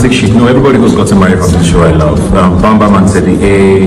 romantic ship. No, everybody who's gotten married from the show I love. Bam Bam and Teddy A,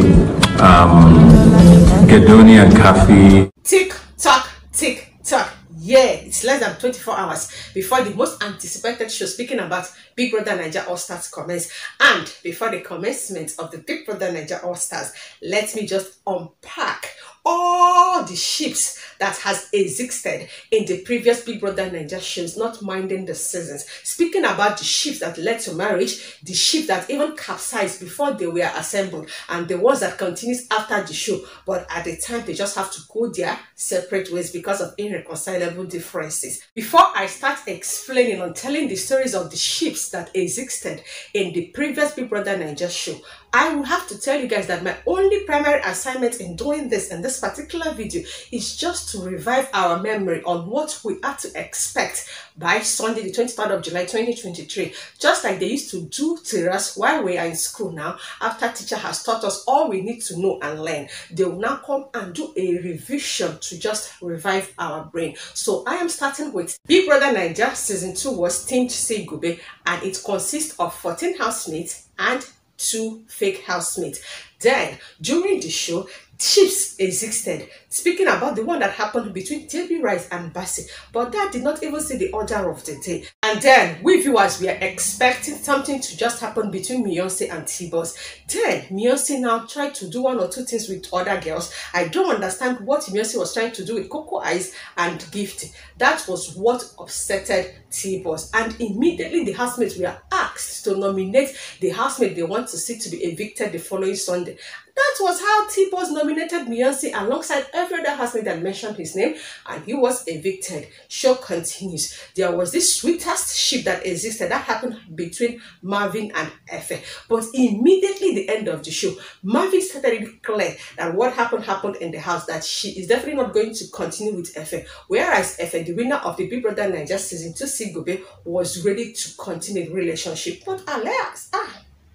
Gedoni and Kafi. Tick tock, tick tock. Yeah, it's less than 24 hours before the most anticipated show, speaking about Big Brother Naija All-Stars, commence. And before the commencement of the Big Brother Naija All-Stars, let me just unpack all the ships that has existed in the previous Big Brother Naija shows, not minding the seasons. Speaking about the ships that led to marriage, the ships that even capsized before they were assembled, and the ones that continues after the show, but at the time they just have to go their separate ways because of irreconcilable differences. Before I start explaining and telling the stories of the ships that existed in the previous Big Brother Naija show, I will have to tell you guys that my only primary assignment in doing this in this particular video is just to revive our memory on what we are to expect by Sunday the 23rd of July 2023, just like they used to do to us while we are in school now. After teacher has taught us all we need to know and learn, they will now come and do a revision to just revive our brain. So I am starting with Big Brother Naija season 2 was themed to GOBE, and it consists of 14 housemates and 2 fake housemates. Then during the show, ships existed, speaking about the one that happened between Toby Rice and Bassi, but that did not even see the order of the day. And then we viewers were expecting something to just happen between Beyonce and T-Boss. Then Beyonce now tried to do 1 or 2 things with other girls. I don't understand what Beyonce was trying to do with Coco Eyes and Gift. That was what upsetted T-Boss, and immediately the housemates were asked to nominate the housemate they want to see to be evicted the following Sunday. That was how T-Boss nominated Beyonce alongside every other housemate that mentioned his name, and he was evicted. Show continues. There was this sweetest ship that existed that happened between Marvin and Efe, but immediately the end of the show, Marvin started to declare that what happened in the house, that she is definitely not going to continue with Efe, whereas Efe, the winner of the Big Brother Naija season 2 GOBE, was ready to continue the relationship. But alas,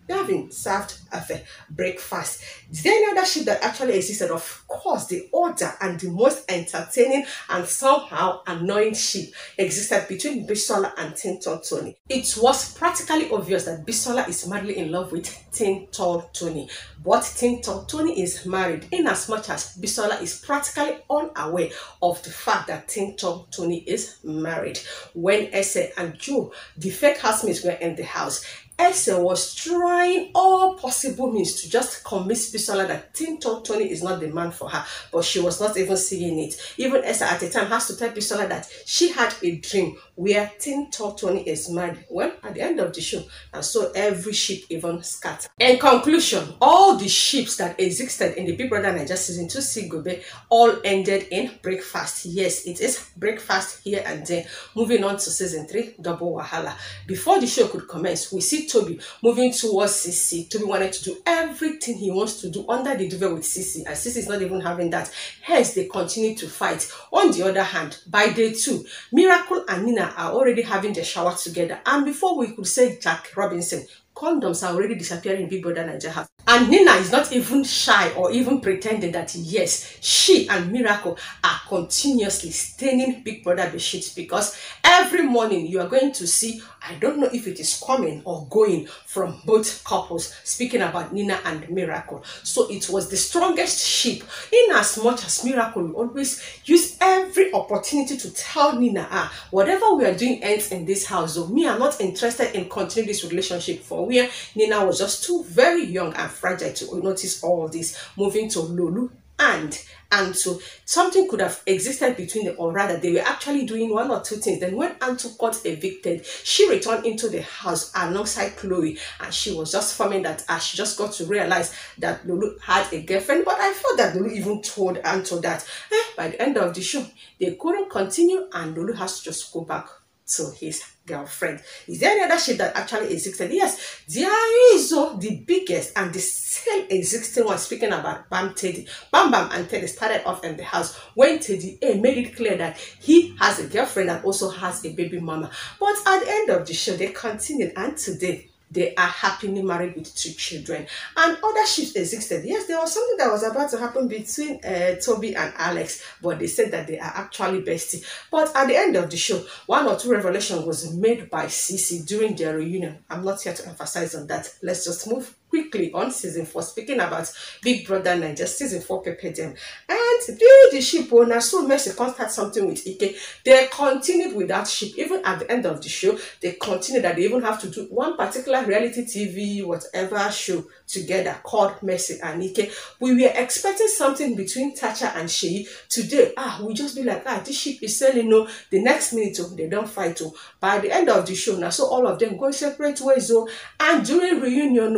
Gavin served Efe breakfast. Is there any other ship that actually existed? Of course, the other and the most entertaining and somehow annoying ship existed between Bisola and Tin Tall Tony. It was practically obvious that Bisola is madly in love with Tin Tall Tony, but Tin Tall Tony is married, in as much as Bisola is practically unaware of the fact that Tin Tall Tony is married. When Ese and Joe, the fake housemates, were in the house, Ese was trying all possible means to just convince Bisola that Tin Tall Tony is not the man for her, but she was not even seeing it. Even Ese at the time has to tell Bisola that she had a dream where Tin Tall Tony is married. Well, at the end of the show, and so every ship even scattered. In conclusion, all the ships that existed in the Big Brother Naija season 2 GOBE all ended in breakfast. Yes, it is breakfast here and there. Moving on to season 3, Double Wahala. Before the show could commence, we see Toby moving towards Sisi. Toby wanted to do everything he wants to do under the duvet with Sisi, and Sisi is not even having that. Hence, they continue to fight. On the other hand, by day 2, Miracle and Nina are already having the shower together, and before we could say Jack Robinson, condoms are already disappearing in Big Brother Naija house. And Nina is not even shy or even pretending that yes, she and Miracle are continuously staining Big Brother bedsheets, because every morning you are going to see, I don't know if it is coming or going from both couples, speaking about Nina and Miracle. So it was the strongest ship, in as much as Miracle will always use every opportunity to tell Nina, whatever we are doing ends in this house, so me, I'm not interested in continuing this relationship, for where Nina was just too very young and fragile to notice all this. Moving to Lulu and Anto, something could have existed between them, or rather they were actually doing 1 or 2 things. Then when Anto got evicted, she returned into the house alongside Chloe, and she was just forming that she just got to realize that Lulu had a girlfriend. But I thought that Lulu even told Anto that by the end of the show they couldn't continue, and Lulu has to just go back to his girlfriend. Is there any other ship that actually existed? Yes, there is the biggest and the still existing one, speaking about Teddy. Bam Bam and Teddy started off in the house when Teddy A made it clear that he has a girlfriend and also has a baby mama. But at the end of the show, they continued, and today they are happily married with 2 children. And other ships existed. Yes, there was something that was about to happen between Toby and Alex, but they said that they are actually besties. But at the end of the show, 1 or 2 revelations was made by Cece during their reunion. I'm not here to emphasize on that. Let's just move quickly on season 4, speaking about Big Brother Naija season 4 PEPPERDEM. And during the ship owner, so Mercy can't start something with Ike. They continued with that ship. Even at the end of the show, they continued that they even have to do one particular reality TV, whatever show together called Mercy and Ike. We were expecting something between Tacha and Sheyi. Today, we just be like, this ship is selling, no. The next minute, they don't fight. By the end of the show, now so all of them go separate ways. And during reunion,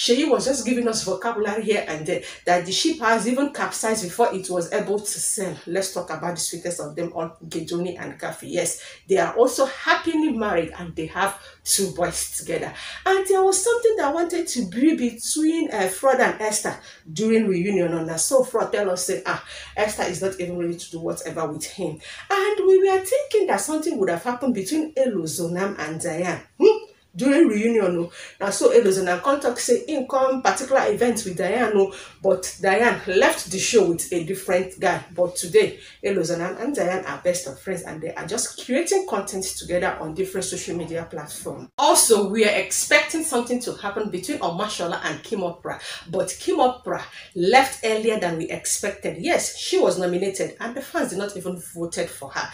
Sheyi was just giving us vocabulary here and there that the ship has even capsized before it was able to sell. Let's talk about the sweetest of them all, Gedoni and Kafi. Yes, they are also happily married and they have 2 boys together. And there was something that wanted to be between Fraud and Esther during reunion. And so Fraud tell us, say, Esther is not even ready to do whatever with him. And we were thinking that something would have happened between Elozonam and Diane. During reunion, now so Elozonam contact say in come particular events with Diane, but Diane left the show with a different guy. But today, Elozonam and Diane are best of friends and they are just creating content together on different social media platforms. Also, we are expecting something to happen between Omashola and Kim Opra, but Kim Opra left earlier than we expected. Yes, she was nominated and the fans did not even voted for her.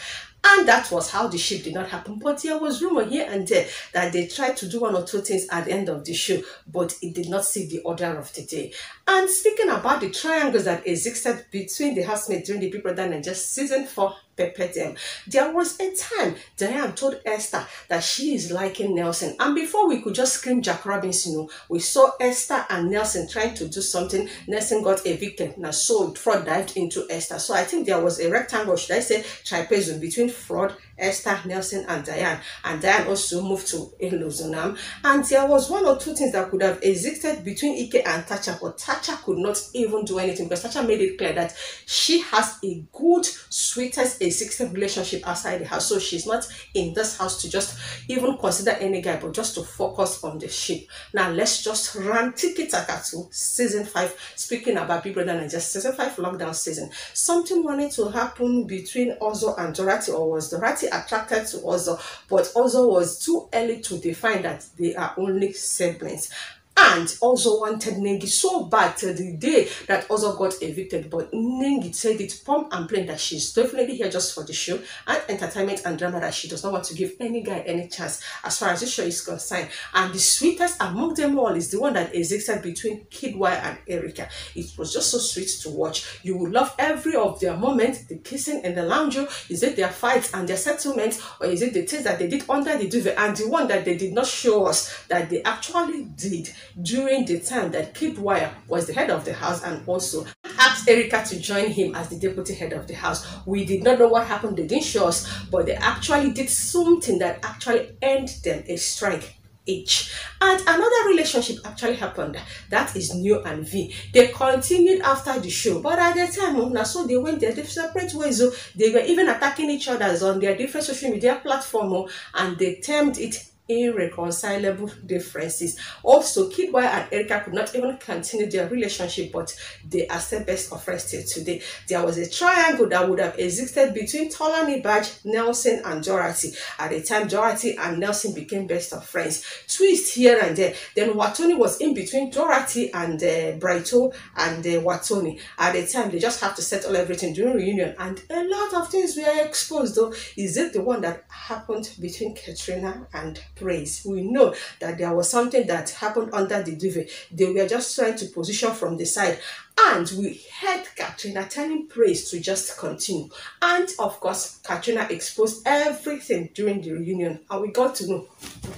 And that was how the ship did not happen. But there was rumor here and there that they tried to do 1 or 2 things at the end of the show, but it did not see the order of the day. And speaking about the triangles that existed between the housemates during the Big Brother Naija season 4 PEPPERDEM, there was a time Diane told Esther that she is liking Nelson. And before we could just scream Jack Robinson, we saw Esther and Nelson trying to do something. Nelson got evicted. Now so Fraud dived into Esther. So I think there was a rectangle, should I say trapezoid, between Fraud, Esther, Nelson, and Diane. And Diane also moved to Elozonam. And there was 1 or 2 things that could have existed between Ike and Tacha, but Tacha could not even do anything because Tacha made it clear that she has a good, sweetest, existing relationship outside the house. So she's not in this house to just even consider any guy, but just to focus on the ship. Now let's just run tiki-taka to season 5. Speaking about Big Brother Naija season 5 lockdown season, something wanted to happen between Ozo and Dorothy, or was Dorothy attracted to Ozo, but Ozo was too early to define that they are only siblings. And Ozo wanted Nengi so bad till the day that Ozo got evicted. But Nengi said it pump and plain that she's definitely here just for the show and entertainment and drama, that she does not want to give any guy any chance as far as this show is concerned. And the sweetest among them all is the one that existed between Kidwire and Erica. It was just so sweet to watch. You would love every of their moments, the kissing in the lounge. Is it their fights and their settlements, or is it the things that they did under the duvet, and the one that they did not show us that they actually did during the time that Kidwire was the head of the house and also asked Erica to join him as the deputy head of the house. We did not know what happened, they didn't show us, but they actually did something that actually earned them a strike each. And another relationship actually happened, that is Neo and V. They continued after the show, but at the time, so they went their separate ways. So they were even attacking each other on their different social media platforms, and they termed it irreconcilable differences. Also, Kidwire and Erica could not even continue their relationship, but they are still best of friends till today. There was a triangle that would have existed between Tolani Badge, Nelson, and Dorothy. At the time, Dorothy and Nelson became best of friends. Twist here and there. Then Watoni was in between Dorothy and Brighto and Watoni. At the time, they just have to settle everything during reunion, and a lot of things were exposed. Though, is it the one that happened between Katrina and Praise? We know that there was something that happened under the duvet. They were just trying to position from the side, and we heard Katrina telling Praise to just continue. And of course, Katrina exposed everything during the reunion, and we got to know,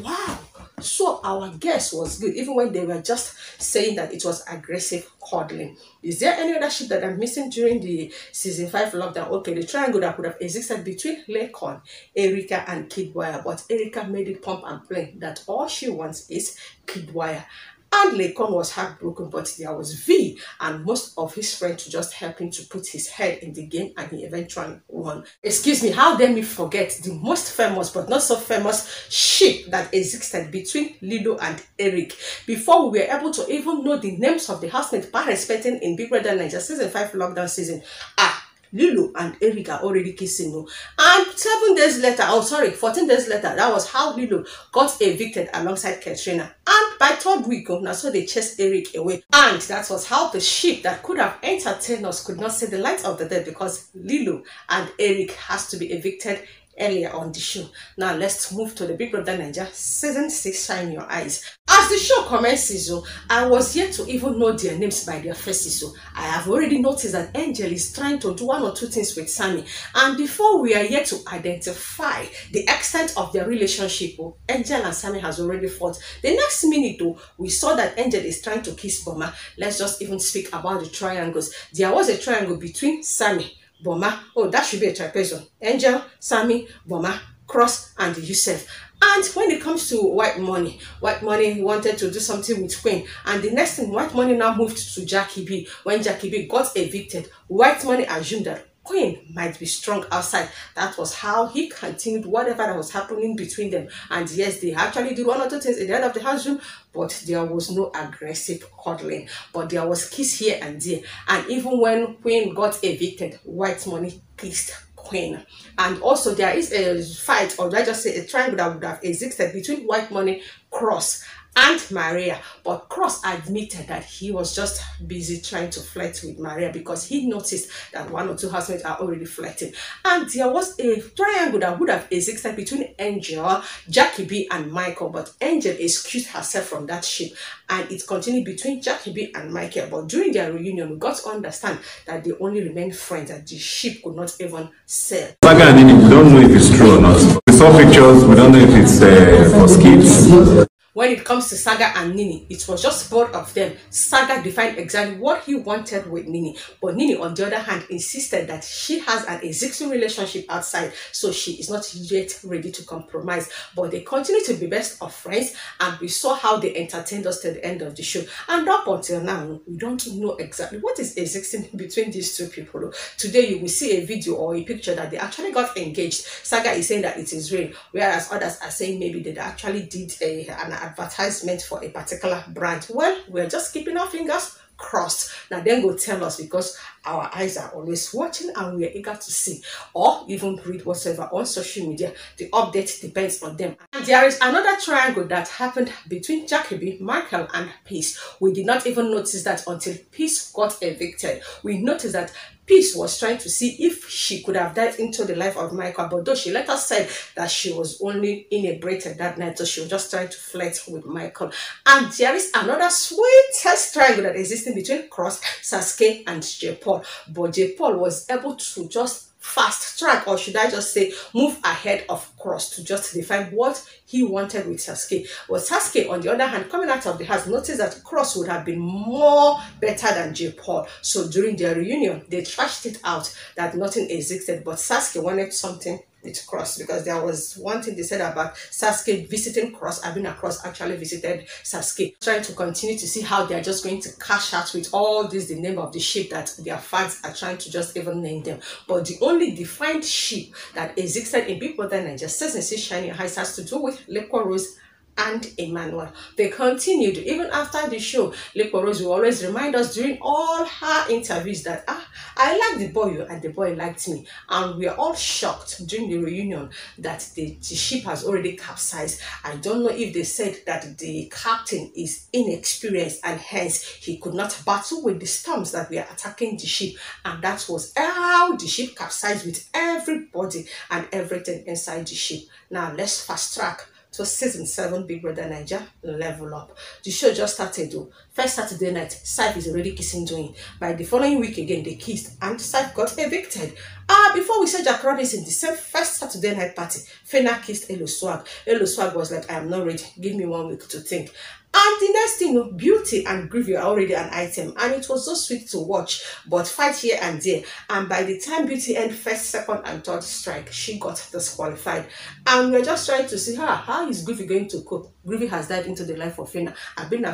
wow, so our guess was good, even when they were just saying that it was aggressive cuddling. Is there any other ship that I'm missing during the season 5 lockdown? Okay, the triangle that could have existed between Lekon, Erica, and Kidwire, but Erica made it pump and play that all she wants is Kidwire. And Lekon was heartbroken, but there was V and most of his friends to just help him to put his head in the game, and he eventually won. Excuse me, how dare me forget the most famous but not so famous ship that existed between Lilo and Eric. Before we were able to even know the names of the housemates participating in Big Brother Naija season 5 lockdown season, Lilo and Eric are already kissing now. And 14 days later, that was how Lilo got evicted alongside Katrina. And by 3rd week, now so they chased Eric away. And that was how the ship that could have entertained us could not see the light of the day, because Lilo and Eric has to be evicted earlier on the show. Now let's move to the Big Brother Naija season 6 Shine Your Eyes. As the show commences, I was yet to even know their names by their faces. I have already noticed that Angel is trying to do 1 or 2 things with Sammy, and before we are yet to identify the extent of their relationship, Angel and Sammy has already fought. The next minute we saw that Angel is trying to kiss Boma. Let's just even speak about the triangles. There was a triangle between Sammy, Boma, that should be a trapezoid. Angel, Sammy, Boma, Cross, and Yusuf. And when it comes to White Money wanted to do something with Queen. And the next thing, White Money now moved to Jackie B. When Jackie B got evicted, White Money assumed that Queen might be strong outside. That was how he continued whatever that was happening between them. And yes, they actually did 1 or 2 things in the end of the house room, but there was no aggressive cuddling. But there was kiss here and there. And even when Queen got evicted, White Money kissed Queen. And also there is a fight, or did I just say a triangle that would have existed between White Money, Cross, and Maria. But Cross admitted that he was just busy trying to flirt with Maria because he noticed that 1 or 2 housemates are already flirting. And there was a triangle that would have existed between Angel, Jackie B, and Michael, but Angel excused herself from that ship, and it continued between Jackie B and Michael. But during their reunion, we got to understand that they only remained friends, that the ship could not even sail. Saga and Nini, we don't know if it's true or not. We saw pictures, we don't know if it's for skits. When it comes to Saga and Nini, it was just both of them. Saga defined exactly what he wanted with Nini, but Nini, on the other hand, insisted that she has an existing relationship outside, so she is not yet ready to compromise. But they continue to be best of friends, and we saw how they entertained us till the end of the show. And up until now, we don't know exactly what is existing between these 2 people. Today, you will see a video or a picture that they actually got engaged. Saga is saying that it is real, whereas others are saying maybe they actually did an advertisement for a particular brand. Well, we're just keeping our fingers crossed. Now then go tell us, because our eyes are always watching and we are eager to see or even read whatsoever on social media. The update depends on them. And there is another triangle that happened between Jackie B, Michael, and Peace. We did not even notice that until Peace got evicted. We noticed that Peace was trying to see if she could have dived into the life of Michael, but though she later said that she was only inebriated that night, so she was just trying to flirt with Michael. And there is another sweetest triangle that existed between Cross, Sasuke, and J. Paul. But J. Paul was able to just fast track, or should I just say move ahead of Cross, to just define what he wanted with Sasuke. But Sasuke, on the other hand, coming out of the house, noticed that Cross would have been more better than J. Paul. So during their reunion, they trashed it out that nothing existed, but Sasuke wanted something with Cross, because there was one thing they said about Sasuke visiting Cross. Abina Cross actually visited Sasuke, trying to continue to see how they are just going to cash out with all this, the name of the ship that their fans are trying to just even name them. But the only defined ship that existed in Big Brother Naija season 6 Shine Your Eyes has to do with Lekwa Rose and Emmanuel. They continued even after the show. Lekwa Rose will always remind us during all her interviews that I liked the boy and the boy liked me, and we are all shocked during the reunion that the ship has already capsized. I don't know if they said that the captain is inexperienced and hence he could not battle with the storms that were attacking the ship, and that was how the ship capsized with everybody and everything inside the ship. Now let's fast track to season 7 Big Brother Naija Level Up. The show just started though. First Saturday night, Saif is already kissing Joey. By the following week again, they kissed and Saif got evicted. Before we said Jack Robinson, the same first Saturday night party, Fena kissed Elo Swag. Elo Swag was like, I am not ready. Give me 1 week to think. And the next thing, Beauty and Groovy are already an item, and it was so sweet to watch, but fight here and there. And by the time Beauty ended first, second, and third strike, she got disqualified. And we're just trying to see how is Groovy going to cope. Groovy has dived into the life of Fina.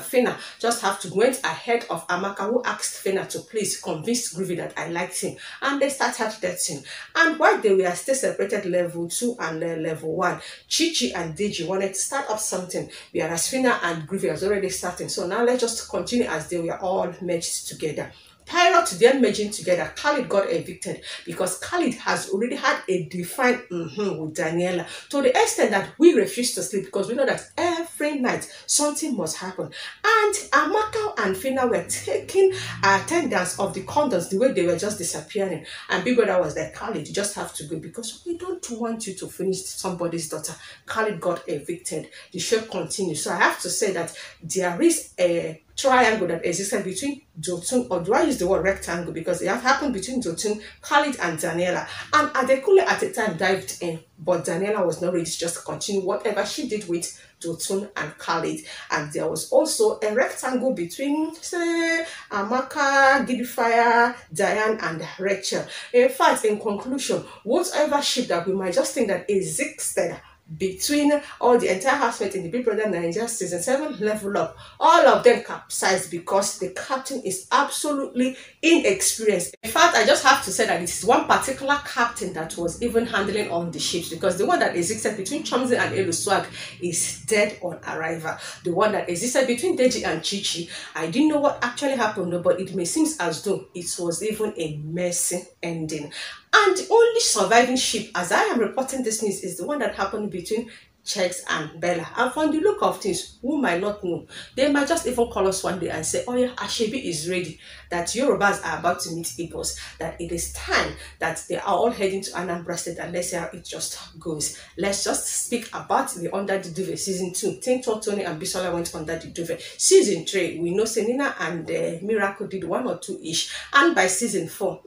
Fina just have to went ahead of Amaka, who asked Fina to please convince Groovy that I liked him. And they started dating. And while they were still separated level 2 and level 1, Chichi and Deji wanted to start up something, whereas Fina and Groovy was already starting. So now let's just continue as they were all merged together. Prior to them merging together, Khalid got evicted because Khalid has already had a defined with Daniela, to the extent that we refuse to sleep because we know that every night something must happen. And Amaka and Fina were taking attendance of the condoms the way they were just disappearing. And Big Brother was like, Khalid, you just have to go because we don't want you to finish somebody's daughter. Khalid got evicted. The show continues. So I have to say that there is a triangle that existed between Jotun, or do I use the word rectangle, because it has happened between Jotun, Khalid, and Daniela. And Adekule at the time dived in, but Daniela was not ready to just continue whatever she did with Jotun and Khalid. And there was also a rectangle between, say, Amaka, Gidifier, Diane, and Rachel. In fact, in conclusion, whatever ship that we might just think that existed between all the entire housemates in the Big Brother Naija season 7 level up, all of them capsized because the captain is absolutely inexperienced. In fact, I just have to say that it is one particular captain that was even handling on the ships, because the one that existed between Chomzi and Eluswag is dead on arrival. The one that existed between Deji and Chichi, I didn't know what actually happened, but it may seem as though it was even a messy ending. And the only surviving ship, as I am reporting this news, is the one that happened between Checks and Bella. And from the look of things, who might not know, they might just even call us one day and say, oh yeah, Ashebi is ready, that Yorubas are about to meet Igbos, that it is time that they are all heading to Anambra State, and let's see how it just goes. Let's just speak about the Under the Duvet season 2. Tinto, Tony, and Bisola went under the duvet. Season 3, we know Selena and Miracle did 1 or 2-ish. And by season 4,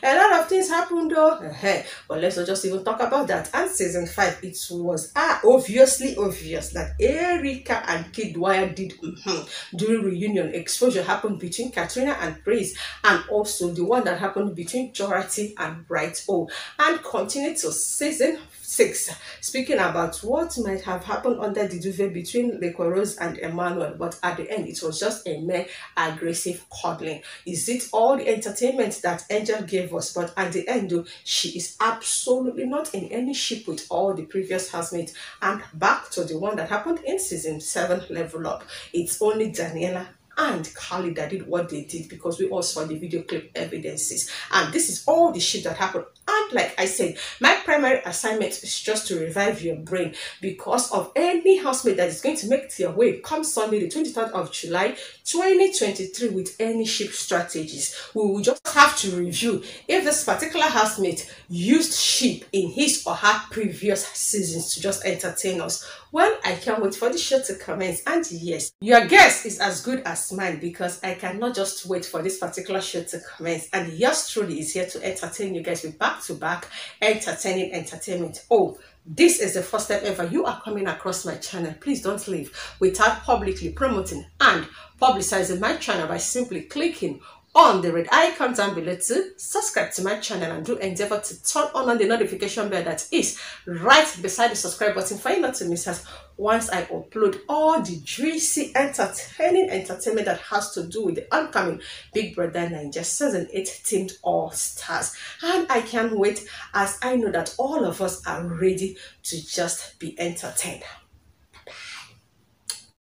a lot of things happened though. But let's not just even talk about that. And season 5, it was obviously obvious that Erika and Kid Dwyer did during reunion. Exposure happened between Katrina and Praise, and also the one that happened between Dorothy and Bright O, and continued to season 6, speaking about what might have happened under the duvet between Lequerose and Emmanuel, but at the end it was just a mere aggressive cuddling. Is it all the entertainment that Angel gave us? But at the end though, she is absolutely not in any ship with all the previous housemates. And back to the one that happened in season 7 level up, it's only Daniela and Khalid that did what they did, because we all saw the video clip evidences. And this is all the shit that happened. And like I said, my primary assignment is just to revive your brain, because of any housemate that is going to make their way come Sunday the 23rd of July 2023 with any ship strategies. We will just have to review if this particular housemate used ship in his or her previous seasons to just entertain us. Well, I can't wait for the show to commence. And yes, your guess is as good as mine, because I cannot just wait for this particular show to commence. And yours truly is here to entertain you guys with back-to-back entertaining entertainment. Oh, this is the first time ever you are coming across my channel. Please don't leave without publicly promoting and publicizing my channel by simply clicking on the red icon down below to subscribe to my channel, and do endeavor to turn on the notification bell that is right beside the subscribe button for you not to miss us once I upload all the juicy entertaining entertainment that has to do with the upcoming Big Brother Naija season 8 themed All Stars. And I can't wait, as I know that all of us are ready to just be entertained.